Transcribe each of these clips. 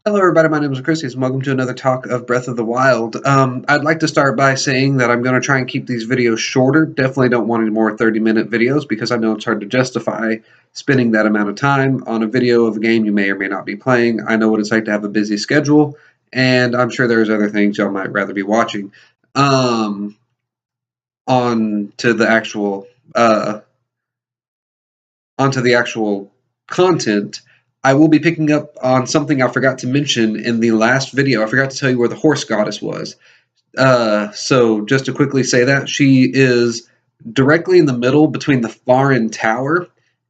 Hello, everybody. My name is Ochrisseus, and welcome to another talk of Breath of the Wild. I'd like to start by saying that I'm going to try and keep these videos shorter. Definitely don't want any more 30-minute videos because I know it's hard to justify spending that amount of time on a video of a game you may or may not be playing. I know what it's like to have a busy schedule, and I'm sure there's other things y'all might rather be watching. On to the actual onto the actual content. I will be picking up on something I forgot to mention in the last video. I forgot to tell you where the horse goddess was. So just to quickly say that, she is directly in the middle between the Faron Tower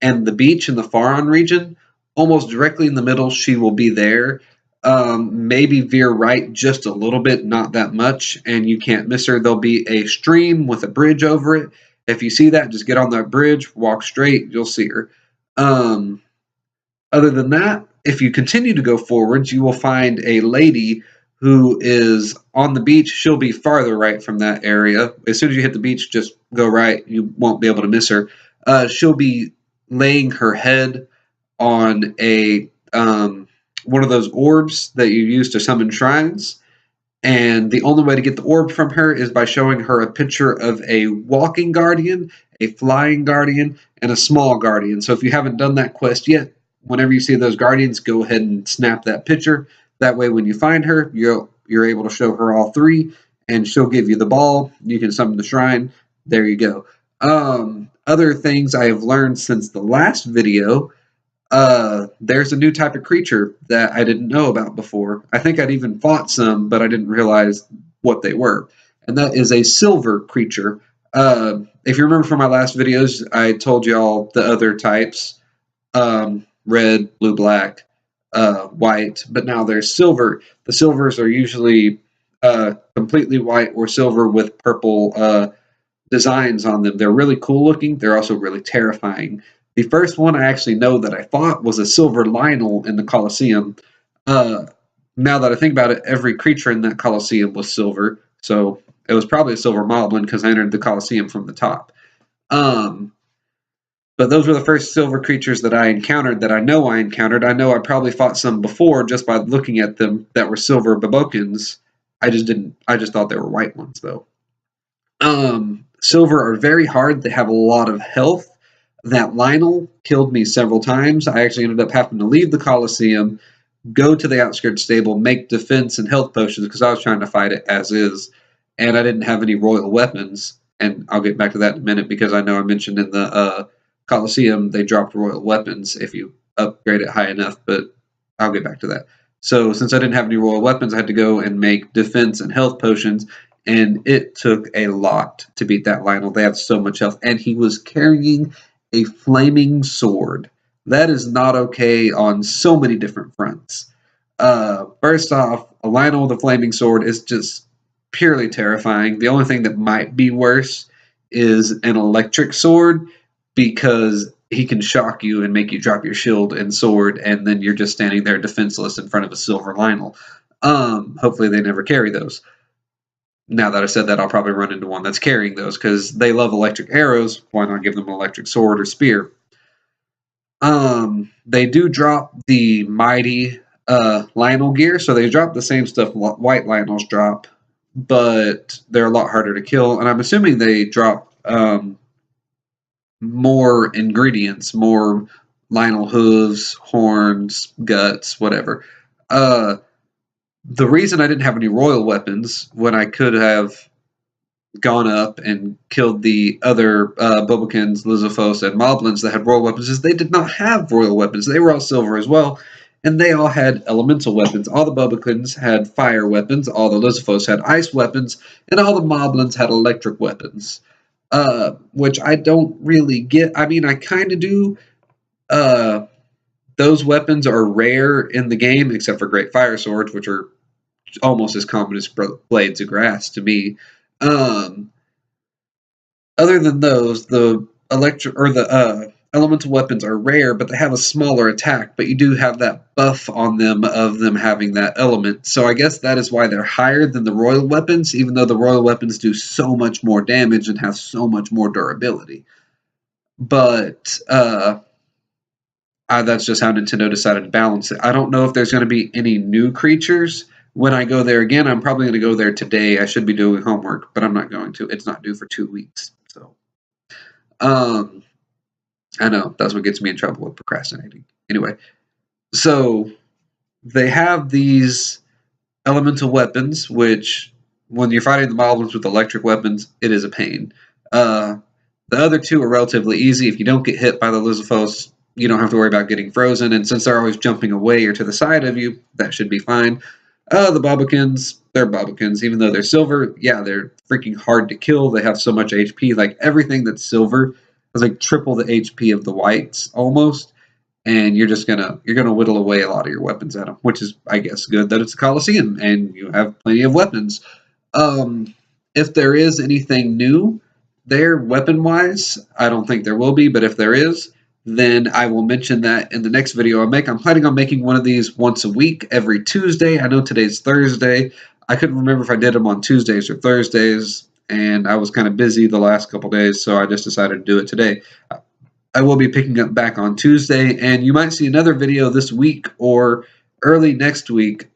and the beach in the Faron region. Almost directly in the middle, she will be there. Maybe veer right just a little bit, not that much, and you can't miss her. There'll be a stream with a bridge over it. If you see that, just get on that bridge, walk straight, you'll see her. Other than that, if you continue to go forwards, you will find a lady who is on the beach. She'll be farther right from that area. As soon as you hit the beach, just go right. You won't be able to miss her. She'll be laying her head on a one of those orbs that you use to summon shrines. And the only way to get the orb from her is by showing her a picture of a walking guardian, a flying guardian, and a small guardian. So if you haven't done that quest yet, whenever you see those guardians, go ahead and snap that picture. That way when you find her, you're able to show her all three, and she'll give you the ball. You can summon the shrine. There you go. Other things I have learned since the last video, there's a new type of creature that I didn't know about before. I think I'd even fought some, but I didn't realize what they were. And that is a silver creature. If you remember from my last videos, I told y'all the other types, red, blue, black, white, but now there's silver. The silvers are usually completely white or silver with purple designs on them. They're really cool looking. They're also really terrifying. The first one I actually know that I fought was a silver Lionel in the Colosseum. Now that I think about it, every creature in that Colosseum was silver, so it was probably a silver moblin because I entered the Colosseum from the top. But those were the first silver creatures that I encountered that I know I encountered. I know I probably fought some before just by looking at them that were silver Bumpkins. I just thought they were white ones though. Silver are very hard. They have a lot of health. That Lionel killed me several times. I actually ended up having to leave the Colosseum, go to the outskirts stable, make defense and health potions because I was trying to fight it as is, and I didn't have any royal weapons. And I'll get back to that in a minute because I know I mentioned in the Colosseum they dropped royal weapons if you upgrade it high enough, but I'll get back to that. So since I didn't have any royal weapons, I had to go and make defense and health potions, and it took a lot to beat that Lionel. They have so much health, and he was carrying a flaming sword. That is not okay on so many different fronts. First off, a Lionel with a flaming sword is just purely terrifying. The only thing that might be worse is an electric sword because he can shock you and make you drop your shield and sword, and then you're just standing there defenseless in front of a silver Lionel. Hopefully they never carry those. Now that I said that, I'll probably run into one that's carrying those because they love electric arrows. Why not give them an electric sword or spear? They do drop the mighty Lionel gear, so they drop the same stuff white Lionels drop, but they're a lot harder to kill. And I'm assuming they drop more ingredients, more Lionel hooves, horns, guts, whatever. The reason I didn't have any royal weapons when I could have gone up and killed the other Bumpkins, Lizafos, and Moblins that had royal weapons is they did not have royal weapons. They were all silver as well, and they all had elemental weapons. All the Bumpkins had fire weapons, all the Lizafos had ice weapons, and all the Moblins had electric weapons, which I don't really get. I mean, I kind of do. Those weapons are rare in the game, except for Great Fire Swords, which are almost as common as Blades of Grass to me. Other than those, the electric or the elemental weapons are rare, but they have a smaller attack. But you do have that buff on them of them having that element. So I guess that is why they're higher than the royal weapons, even though the royal weapons do so much more damage and have so much more durability. But That's just how Nintendo decided to balance it. I don't know if there's going to be any new creatures. When I go there again, I'm probably going to go there today. I should be doing homework, but I'm not going to. It's not due for 2 weeks. So, I know that's what gets me in trouble with procrastinating. Anyway, so they have these elemental weapons, which when you're fighting the moblins with electric weapons, it is a pain. The other two are relatively easy. If you don't get hit by the Lizalfos, you don't have to worry about getting frozen, and since they're always jumping away or to the side of you, that should be fine. The Bumpkins, they're Bumpkins. Even though they're silver, yeah, they're freaking hard to kill. They have so much HP. Like, everything that's silver has like triple the HP of the whites, almost. And you're gonna whittle away a lot of your weapons at them, which is, I guess, good that it's a colosseum and you have plenty of weapons. If there is anything new there, weapon-wise, I don't think there will be, but if there is, then I will mention that in the next video I make. I'm planning on making one of these once a week, every Tuesday. I know today's Thursday. I couldn't remember if I did them on Tuesdays or Thursdays, and I was kind of busy the last couple days, so I just decided to do it today. I will be picking up back on Tuesday, and you might see another video this week or early next week.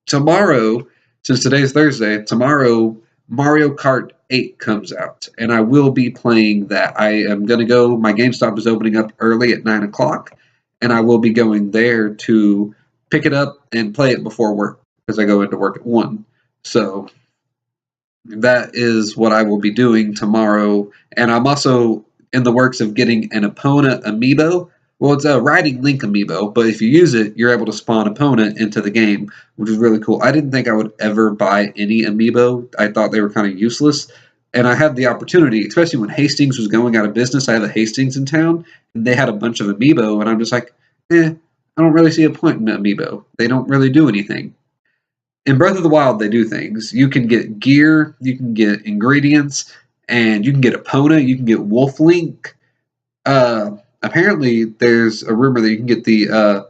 Tomorrow, since today's Thursday, tomorrow Mario Kart 8 comes out, and I will be playing that. I am going to go, my GameStop is opening up early at 9 o'clock, and I will be going there to pick it up and play it before work, because I go into work at 1. So that is what I will be doing tomorrow, and I'm also in the works of getting an Epona amiibo. Well, it's a Riding Link amiibo, but if you use it, you're able to spawn Epona into the game, which is really cool. I didn't think I would ever buy any amiibo. I thought they were kind of useless, and I had the opportunity, especially when Hastings was going out of business. I have a Hastings in town, and they had a bunch of amiibo, and I'm just like, I don't really see a point in amiibo. They don't really do anything. In Breath of the Wild, they do things. You can get gear, you can get ingredients, and you can get Epona, you can get Wolf Link. Apparently, there's a rumor that you can get the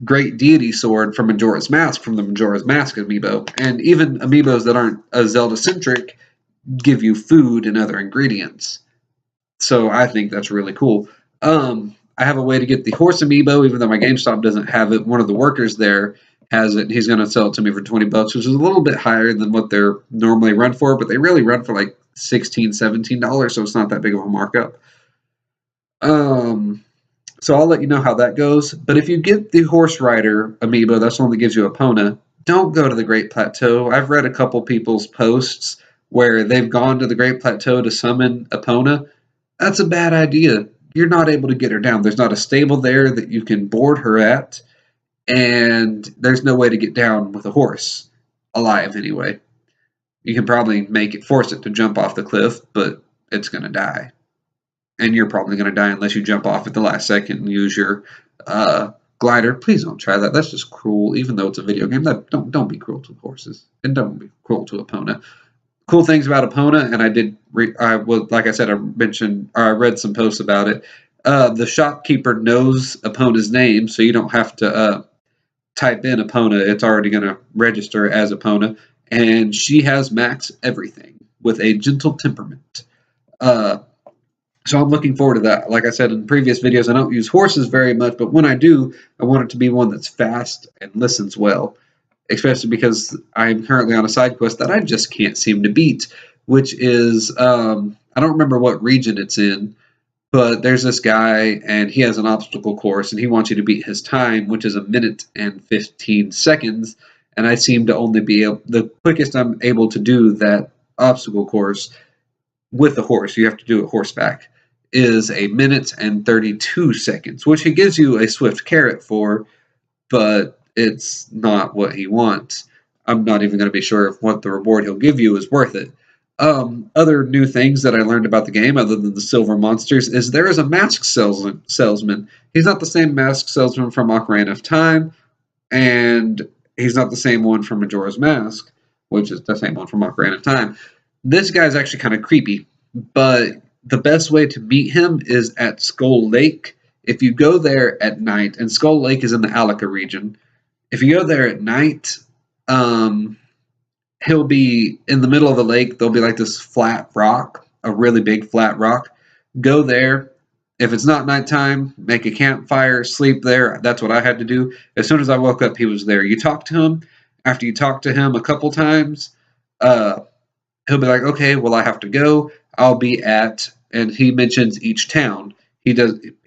Great Deity Sword from Majora's Mask from the Majora's Mask amiibo. And even amiibos that aren't Zelda-centric give you food and other ingredients. So I think that's really cool. I have a way to get the horse amiibo, even though my GameStop doesn't have it. One of the workers there has it. He's going to sell it to me for $20, which is a little bit higher than what they're normally run for, but they really run for like $16, $17, so it's not that big of a markup. So I'll let you know how that goes. But if you get the Horse Rider amiibo, that's the one that gives you Epona, don't go to the Great Plateau. I've read a couple people's posts where they've gone to the Great Plateau to summon Epona. That's a bad idea. You're not able to get her down. There's not a stable there that you can board her at, and there's no way to get down with a horse, alive anyway. You can probably force it to jump off the cliff, but it's going to die. And you're probably going to die unless you jump off at the last second and use your glider. Please don't try that. That's just cruel. Even though it's a video game, don't be cruel to horses, and don't be cruel to Epona. Cool things about Epona, and like I said, I read some posts about it. The shopkeeper knows Epona's name, so you don't have to type in Epona. It's already going to register as Epona, and she has max everything with a gentle temperament. So I'm looking forward to that. Like I said in previous videos, I don't use horses very much, but when I do, I want it to be one that's fast and listens well, especially because I'm currently on a side quest that I just can't seem to beat, which is, I don't remember what region it's in, but there's this guy, and he has an obstacle course, and he wants you to beat his time, which is 1 minute and 15 seconds, and I seem to only be the quickest I'm able to do that obstacle course with a horse. You have to do it horseback. Is 1 minute and 32 seconds, which he gives you a swift carrot for, but it's not what he wants. I'm not even going to be sure if what the reward he'll give you is worth it. Other new things that I learned about the game, other than the silver monsters, is there is a mask salesman. He's not the same mask salesman from Ocarina of Time, and he's not the same one from Majora's Mask, which is the same one from Ocarina of Time. This guy's actually kind of creepy, but the best way to meet him is at Skull Lake. If you go there at night, and Skull Lake is in the Alaka region, if you go there at night, he'll be in the middle of the lake. There'll be like this flat rock, a really big flat rock. Go there, If it's not nighttime, make a campfire, sleep there. That's what I had to do. As soon as I woke up, he was there. You talk to him. After you talk to him a couple times, uh, he'll be like, okay, well, I have to go. I'll be at, and he mentions each town. He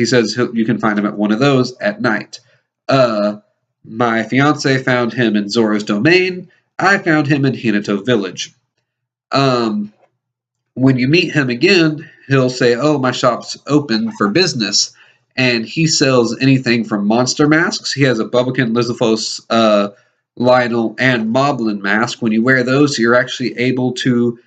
says you can find him at one of those at night. Uh, my fiance found him in Zora's Domain. I found him in Hinato Village. Um, when you meet him again, he'll say, oh, my shop's open for business. And he sells anything from monster masks. He has a Bumpkin, Lizalfos, Lionel, and Moblin mask. When you wear those, you're actually able to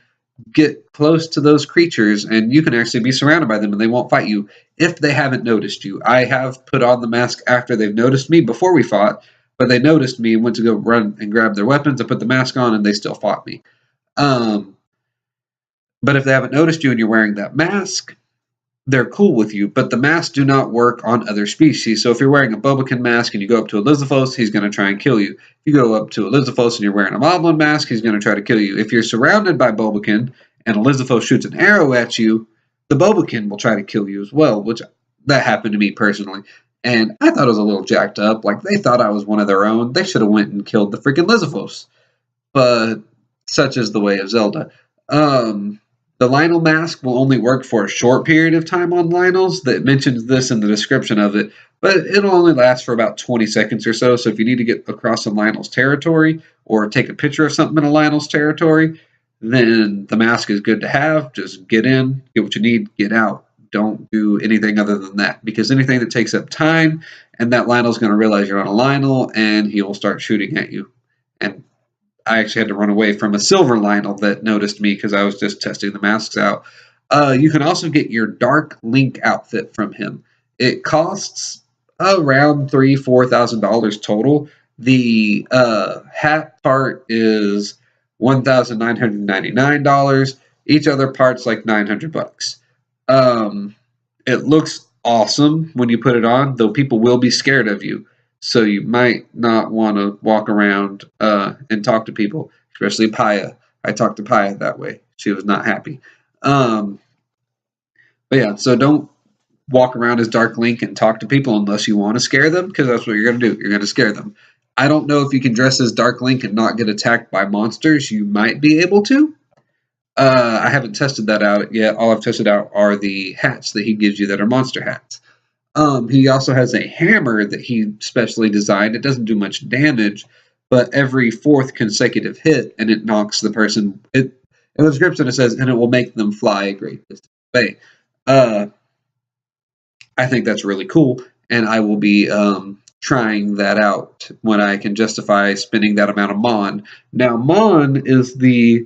get close to those creatures, and you can actually be surrounded by them, and they won't fight you if they haven't noticed you. I have put on the mask after they've noticed me before we fought, but they noticed me and went to go run and grab their weapons. I put the mask on, and they still fought me. But if they haven't noticed you and you're wearing that mask, they're cool with you. But the masks do not work on other species. So if you're wearing a Bobakin mask and you go up to a Lizalfos, he's going to try and kill you. If you go up to a Lizalfos and you're wearing a Moblin mask, he's going to try to kill you. If you're surrounded by Bobakin and a Lizalfos shoots an arrow at you, the Bobakin will try to kill you as well, which that happened to me personally. And I thought it was a little jacked up. Like, they thought I was one of their own. They should have went and killed the freaking Lizalfos. But such is the way of Zelda. The Lionel mask will only work for a short period of time on Lionels. That mentions this in the description of it, but it'll only last for about 20 seconds or so. So if you need to get across a Lionel's territory or take a picture of something in a Lionel's territory, then the mask is good to have. Just get in, get what you need, get out. Don't do anything other than that, because anything that takes up time, and that Lionel's going to realize you're on a Lionel, and he will start shooting at you. And I actually had to run away from a silver Lionel that noticed me because I was just testing the masks out. You can also get your Dark Link outfit from him. It costs around $3,000-$4,000 total. The hat part is $1,999. Each other part's like $900. It looks awesome when you put it on, though people will be scared of you. So you might not want to walk around and talk to people, especially Paya. I talked to Paya that way. She was not happy. But yeah, so don't walk around as Dark Link and talk to people unless you want to scare them, because that's what you're going to do. You're going to scare them. I don't know if you can dress as Dark Link and not get attacked by monsters. You might be able to. I haven't tested that out yet. All I've tested out are the hats that he gives you that are monster hats. He also has a hammer that he specially designed. It doesn't do much damage, but every fourth consecutive hit, and it knocks the person. In the description it says, and it will make them fly a great distance away. I think that's really cool, and I will be trying that out when I can justify spending that amount of Mon. Now, Mon is the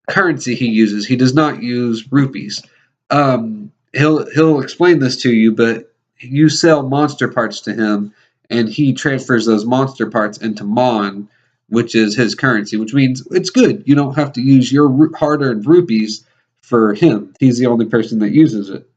currency he uses. He does not use rupees. He'll explain this to you, but you sell monster parts to him, and he transfers those monster parts into Mon, which is his currency, which means it's good. You don't have to use your hard-earned rupees for him. He's the only person that uses it,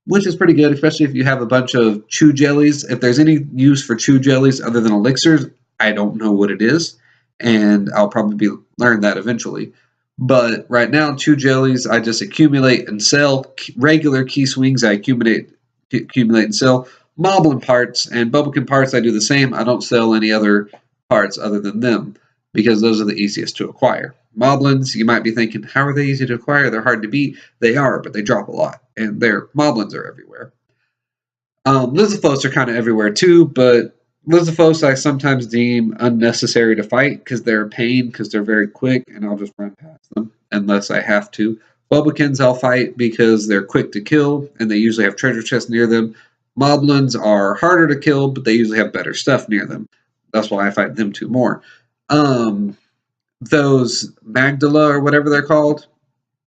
which is pretty good, especially if you have a bunch of chew jellies. If there's any use for chew jellies other than elixirs, I don't know what it is, and I'll probably learn that eventually. But right now, chew jellies, I just accumulate and sell. Regular key swings, I accumulate and sell. Moblin parts and Bubblekin parts, I do the same. I don't sell any other parts other than them, because those are the easiest to acquire. Moblins, you might be thinking, how are they easy to acquire? They're hard to beat. They are, but they drop a lot, and Moblins are everywhere. Lizalfos are kind of everywhere too, but Lizalfos I sometimes deem unnecessary to fight because they're a pain, because they're very quick, and I'll just run past them unless I have to. Bubbakins I'll fight because they're quick to kill, and they usually have treasure chests near them. Moblins are harder to kill, but they usually have better stuff near them. That's why I fight them two more. Those Magdala, or whatever they're called,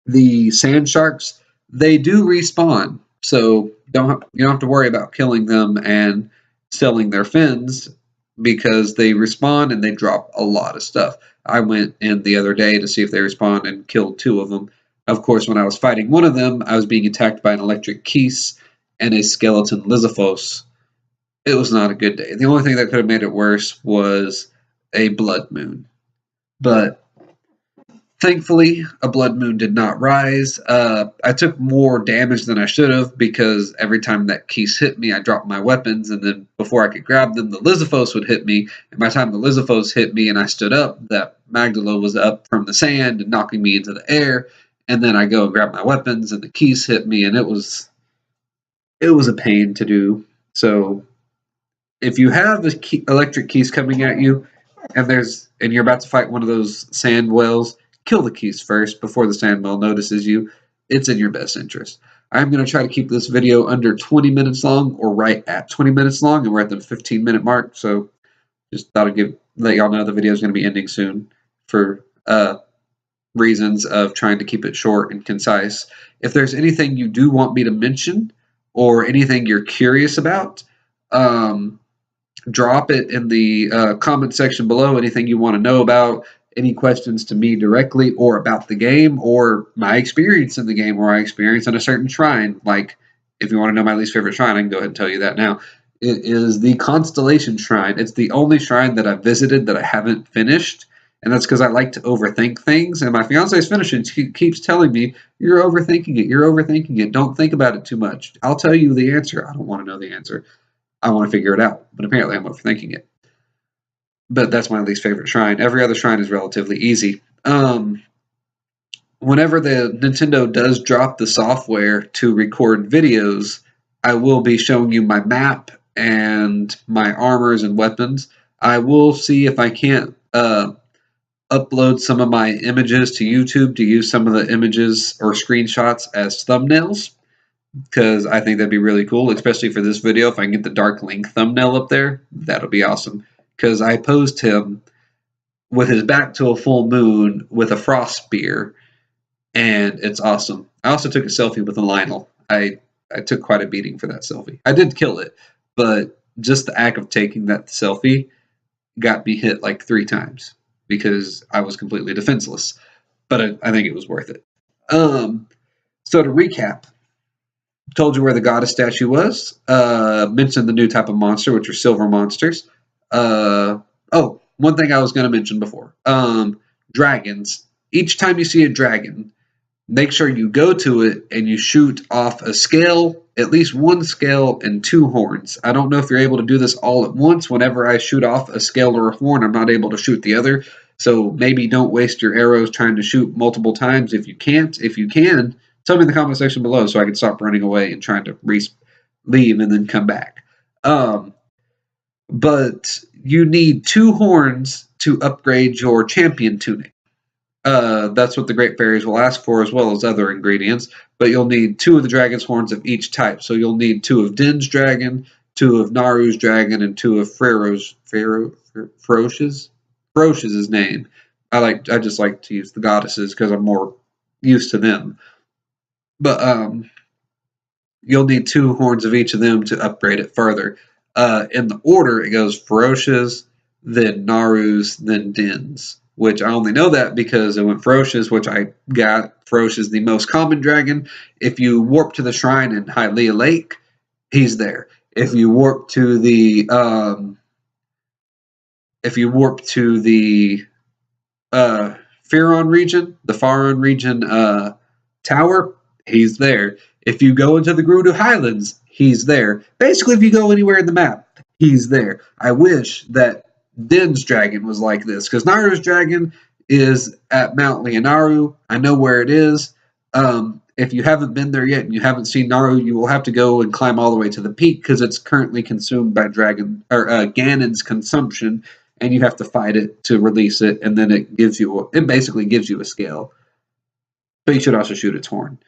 the sand sharks, they do respawn, so you don't have to worry about killing them and selling their fins, because they respawn and they drop a lot of stuff. I went in the other day to see if they respawn and killed 2 of them. Of course, when I was fighting one of them, I was being attacked by an electric Keese and a skeleton Lizalfos. It was not a good day. The only thing that could have made it worse was a blood moon. But Thankfully, a blood moon did not rise. I took more damage than I should have because every time that Keese hit me, I dropped my weapons, and then before I could grab them, the Lizithos would hit me. And by the time the Lizithos hit me and I stood up, that Magdala was up from the sand and knocking me into the air. And then I go and grab my weapons, and the Keese hit me, and it was a pain to do. So if you have electric Keese coming at you, and you're about to fight one of those sand whales, kill the Keese first before the sand whale notices you. It's in your best interest. I'm going to try to keep this video under 20 minutes long, or right at 20 minutes long, and we're at the 15-minute mark. So just thought I'd let y'all know the video is going to be ending soon for reasons of trying to keep it short and concise. If there's anything you do want me to mention or anything you're curious about, drop it in the comment section below. Anything you want to know about, any questions to me directly or about the game or my experience in the game or my experience on a certain shrine. Like, if you want to know my least favorite shrine, I can go ahead and tell you that now. It is the Constellation Shrine. It's the only shrine that I've visited that I haven't finished, and that's because I like to overthink things. And my fiance's finishing. She keeps telling me, "You're overthinking it. You're overthinking it. Don't think about it too much. I'll tell you the answer." I don't want to know the answer. I want to figure it out. But apparently I'm overthinking it. But that's my least favorite shrine. Every other shrine is relatively easy. Whenever the Nintendo does drop the software to record videos, I will be showing you my map and my armors and weapons. I will see if I can't upload some of my images to YouTube to use some of the images or screenshots as thumbnails, because I think that'd be really cool, especially for this video. If I can get the Dark Link thumbnail up there, that'll be awesome. Because I posed him with his back to a full moon with a frost spear, and it's awesome. I also took a selfie with a Lionel. I took quite a beating for that selfie. I did kill it, but just the act of taking that selfie got me hit like 3 times because I was completely defenseless. But I think it was worth it. So to recap, told you where the goddess statue was. Mentioned the new type of monster, which are silver monsters. One thing I was going to mention before. Dragons. Each time you see a dragon, make sure you go to it and you shoot off a scale, at least 1 scale and 2 horns. I don't know if you're able to do this all at once. Whenever I shoot off a scale or a horn, I'm not able to shoot the other. So maybe don't waste your arrows trying to shoot multiple times if you can't. If you can, tell me in the comment section below so I can stop running away and trying to leave and then come back. But you need 2 horns to upgrade your champion tunic. That's what the Great Fairies will ask for, as well as other ingredients. But you'll need 2 of the dragon's horns of each type. So you'll need 2 of Din's dragon, 2 of Naru's dragon, and 2 of Ferocious' name. I just like to use the goddesses because I'm more used to them. But you'll need 2 horns of each of them to upgrade it further. In the order, it goes Ferocious, then Naru's, then Din's. Which I only know that because it went Ferocious, which I got. Ferocious, the most common dragon. If you warp to the shrine in Hylia Lake, he's there. If you warp to the Faron region tower, he's there. If you go into the Gerudo Highlands, he's there. Basically, if you go anywhere in the map, he's there. I wish that Din's dragon was like this, because Naru's dragon is at Mount Leonaru. I know where it is. If you haven't been there yet and you haven't seen Naru, you will have to go and climb all the way to the peak because it's currently consumed by Ganon's consumption, and you have to fight it to release it, and then it basically gives you a scale. But you should also shoot its horn.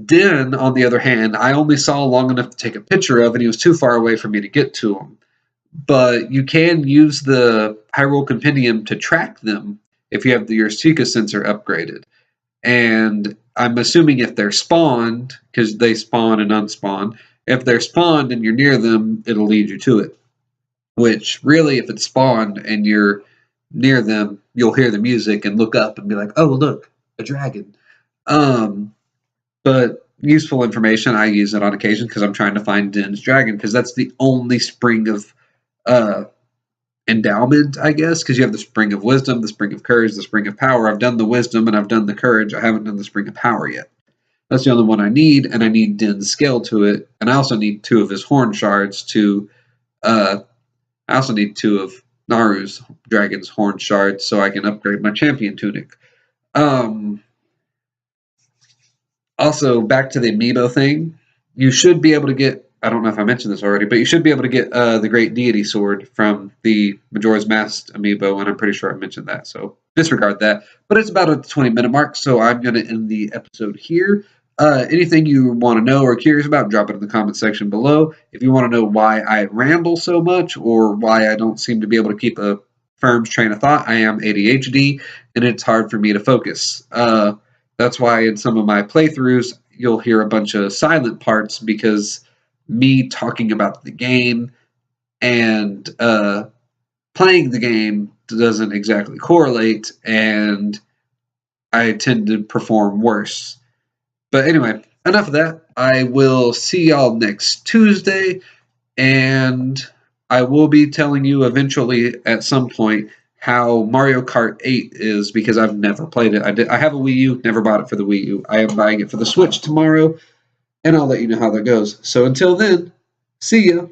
Din, on the other hand, I only saw long enough to take a picture of, and he was too far away for me to get to him. But you can use the Hyrule Compendium to track them if you have your Sheikah sensor upgraded. And I'm assuming if they're spawned, because they spawn and unspawn, if they're spawned and you're near them, it'll lead you to it. Which, really, if it's spawned and you're near them, you'll hear the music and look up and be like, oh, look, a dragon. But useful information. I use it on occasion because I'm trying to find Din's dragon, because that's the only spring of endowment, I guess, because you have the Spring of Wisdom, the Spring of Courage, the Spring of Power. I've done the Wisdom and I've done the Courage. I haven't done the Spring of Power yet. That's the only one I need, and I need Din's Scale to it, and I also need 2 of his Horn Shards to. I also need 2 of Naru's Dragon's Horn Shards so I can upgrade my Champion Tunic. Also, back to the amiibo thing, you should be able to get. I don't know if I mentioned this already, but you should be able to get the Great Deity Sword from the Majora's Mask amiibo, and I'm pretty sure I mentioned that, so disregard that. But it's about a 20-minute mark, so I'm going to end the episode here. Anything you want to know or curious about, drop it in the comment section below. If you want to know why I ramble so much or why I don't seem to be able to keep a firm train of thought, I am ADHD, and it's hard for me to focus. That's why in some of my playthroughs, you'll hear a bunch of silent parts because me talking about the game and playing the game doesn't exactly correlate, and I tend to perform worse. But anyway, enough of that. I will see y'all next Tuesday, and I will be telling you eventually at some point how Mario Kart 8 is because I've never played it. I have a Wii U, never bought it for the Wii U. I am buying it for the Switch tomorrow, and I'll let you know how that goes. So until then, see ya.